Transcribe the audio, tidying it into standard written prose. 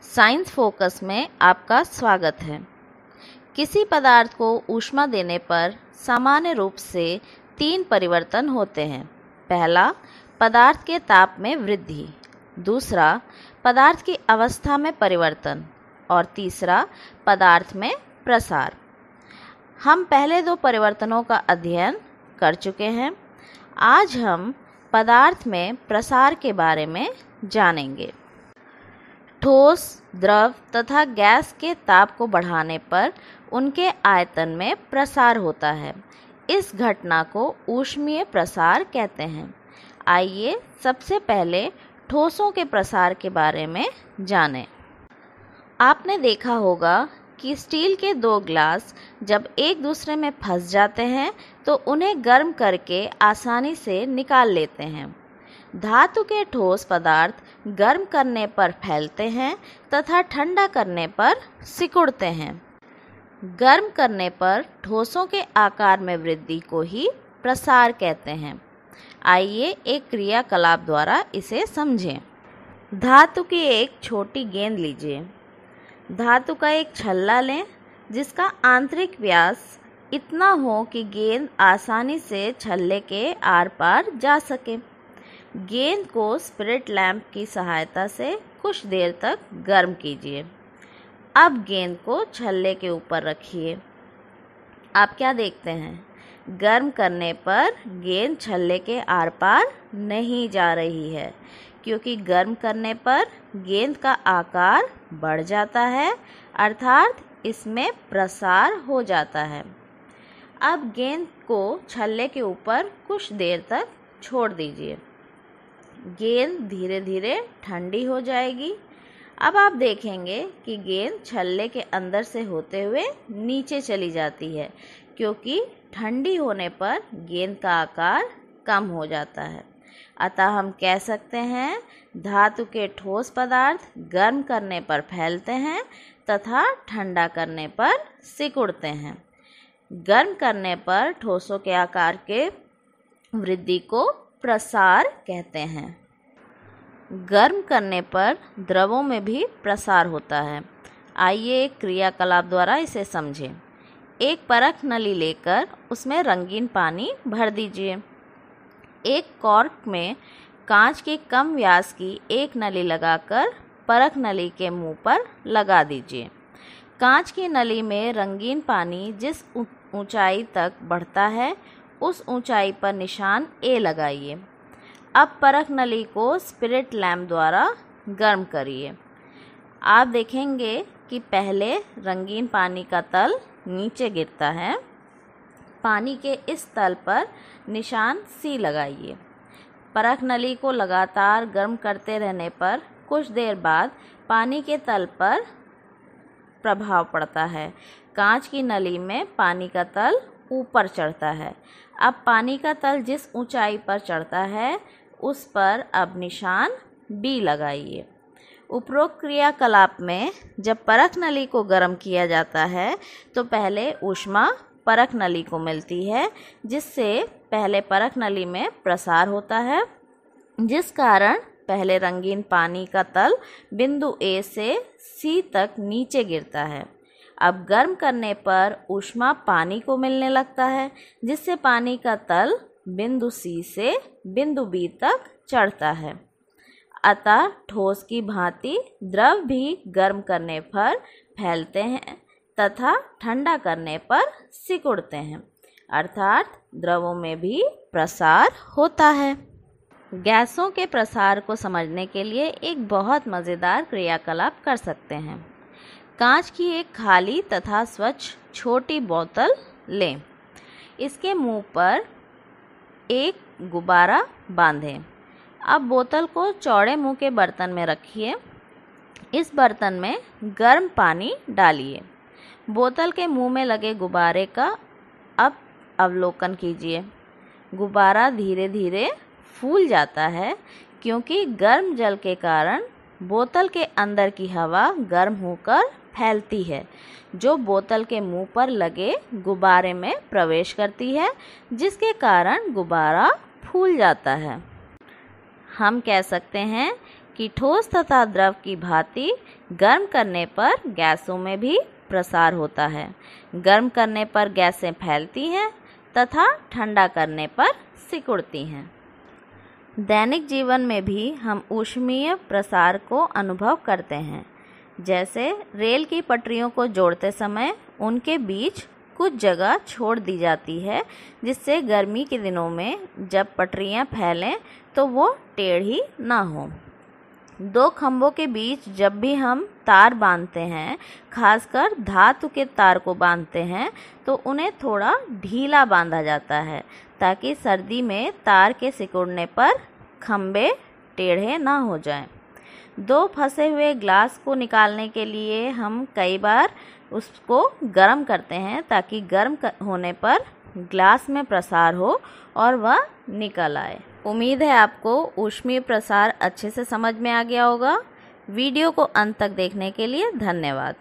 Science focus में आपका स्वागत है। किसी पदार्थ को ऊष्मा देने पर सामान्य रूप से 3 परिवर्तन होते हैं। पहला, पदार्थ के ताप में वृद्धि। दूसरा, पदार्थ की अवस्था में परिवर्तन। और तीसरा, पदार्थ में प्रसार। हम पहले 2 परिवर्तनों का अध्ययन कर चुके हैं। आज हम पदार्थ में प्रसार के बारे में जानेंगे। ठोस, द्रव तथा गैस के ताप को बढ़ाने पर उनके आयतन में प्रसार होता है। इस घटना को ऊष्मीय प्रसार कहते हैं। आइए सबसे पहले ठोसों के प्रसार के बारे में जानें। आपने देखा होगा कि स्टील के 2 ग्लास जब एक दूसरे में फंस जाते हैं तो उन्हें गर्म करके आसानी से निकाल लेते हैं। धातु के ठोस पदार्थ गर्म करने पर फैलते हैं तथा ठंडा करने पर सिकुड़ते हैं। गर्म करने पर ठोसों के आकार में वृद्धि को ही प्रसार कहते हैं। आइए एक क्रियाकलाप द्वारा इसे समझें। धातु की एक छोटी गेंद लीजिए। धातु का एक छल्ला लें जिसका आंतरिक व्यास इतना हो कि गेंद आसानी से छल्ले के आर पार जा सके। गेंद को स्पिरिट लैंप की सहायता से कुछ देर तक गर्म कीजिए। अब गेंद को छल्ले के ऊपर रखिए। आप क्या देखते हैं? गर्म करने पर गेंद छल्ले के आर पार नहीं जा रही है, क्योंकि गर्म करने पर गेंद का आकार बढ़ जाता है, अर्थात इसमें प्रसार हो जाता है। अब गेंद को छल्ले के ऊपर कुछ देर तक छोड़ दीजिए। गेंद धीरे धीरे ठंडी हो जाएगी। अब आप देखेंगे कि गेंद छल्ले के अंदर से होते हुए नीचे चली जाती है, क्योंकि ठंडी होने पर गेंद का आकार कम हो जाता है। अतः हम कह सकते हैं धातु के ठोस पदार्थ गर्म करने पर फैलते हैं तथा ठंडा करने पर सिकुड़ते हैं। गर्म करने पर ठोसों के आकार के वृद्धि को प्रसार कहते हैं। गर्म करने पर द्रवों में भी प्रसार होता है। आइए एक क्रियाकलाप द्वारा इसे समझें। एक परख नली लेकर उसमें रंगीन पानी भर दीजिए। एक कॉर्क में कांच के कम व्यास की एक नली लगाकर परख नली के मुंह पर लगा दीजिए। कांच की नली में रंगीन पानी जिस ऊंचाई तक बढ़ता है उस ऊंचाई पर निशान A लगाइए। अब परख नली को स्पिरिट लैंप द्वारा गर्म करिए। आप देखेंगे कि पहले रंगीन पानी का तल नीचे गिरता है। पानी के इस तल पर निशान C लगाइए। परख नली को लगातार गर्म करते रहने पर कुछ देर बाद पानी के तल पर प्रभाव पड़ता है। कांच की नली में पानी का तल ऊपर चढ़ता है। अब पानी का तल जिस ऊंचाई पर चढ़ता है उस पर अब निशान B लगाइए। उपरोक्त क्रियाकलाप में जब परख नली को गर्म किया जाता है तो पहले ऊष्मा परख नली को मिलती है, जिससे पहले परख नली में प्रसार होता है, जिस कारण पहले रंगीन पानी का तल बिंदु A से C तक नीचे गिरता है। अब गर्म करने पर ऊष्मा पानी को मिलने लगता है, जिससे पानी का तल बिंदु C से बिंदु B तक चढ़ता है। अतः ठोस की भांति द्रव भी गर्म करने पर फैलते हैं तथा ठंडा करने पर सिकुड़ते हैं, अर्थात द्रवों में भी प्रसार होता है। गैसों के प्रसार को समझने के लिए एक बहुत मज़ेदार क्रियाकलाप कर सकते हैं। कांच की एक खाली तथा स्वच्छ छोटी बोतल लें। इसके मुंह पर एक गुब्बारा बांधें। अब बोतल को चौड़े मुंह के बर्तन में रखिए। इस बर्तन में गर्म पानी डालिए। बोतल के मुंह में लगे गुब्बारे का अब अवलोकन कीजिए। गुब्बारा धीरे धीरे फूल जाता है, क्योंकि गर्म जल के कारण बोतल के अंदर की हवा गर्म होकर फैलती है, जो बोतल के मुंह पर लगे गुब्बारे में प्रवेश करती है, जिसके कारण गुब्बारा फूल जाता है। हम कह सकते हैं कि ठोस तथा द्रव की भांति गर्म करने पर गैसों में भी प्रसार होता है। गर्म करने पर गैसें फैलती हैं तथा ठंडा करने पर सिकुड़ती हैं। दैनिक जीवन में भी हम ऊष्मीय प्रसार को अनुभव करते हैं। जैसे रेल की पटरियों को जोड़ते समय उनके बीच कुछ जगह छोड़ दी जाती है, जिससे गर्मी के दिनों में जब पटरियां फैलें तो वो टेढ़ी ना हो। दो खंभों के बीच जब भी हम तार बांधते हैं, खासकर धातु के तार को बांधते हैं, तो उन्हें थोड़ा ढीला बांधा जाता है ताकि सर्दी में तार के सिकुड़ने पर खंभे टेढ़े ना हो जाएं। दो फंसे हुए ग्लास को निकालने के लिए हम कई बार उसको गर्म करते हैं ताकि गर्म होने पर ग्लास में प्रसार हो और वह निकल आए। उम्मीद है आपको ऊष्मीय प्रसार अच्छे से समझ में आ गया होगा। वीडियो को अंत तक देखने के लिए धन्यवाद।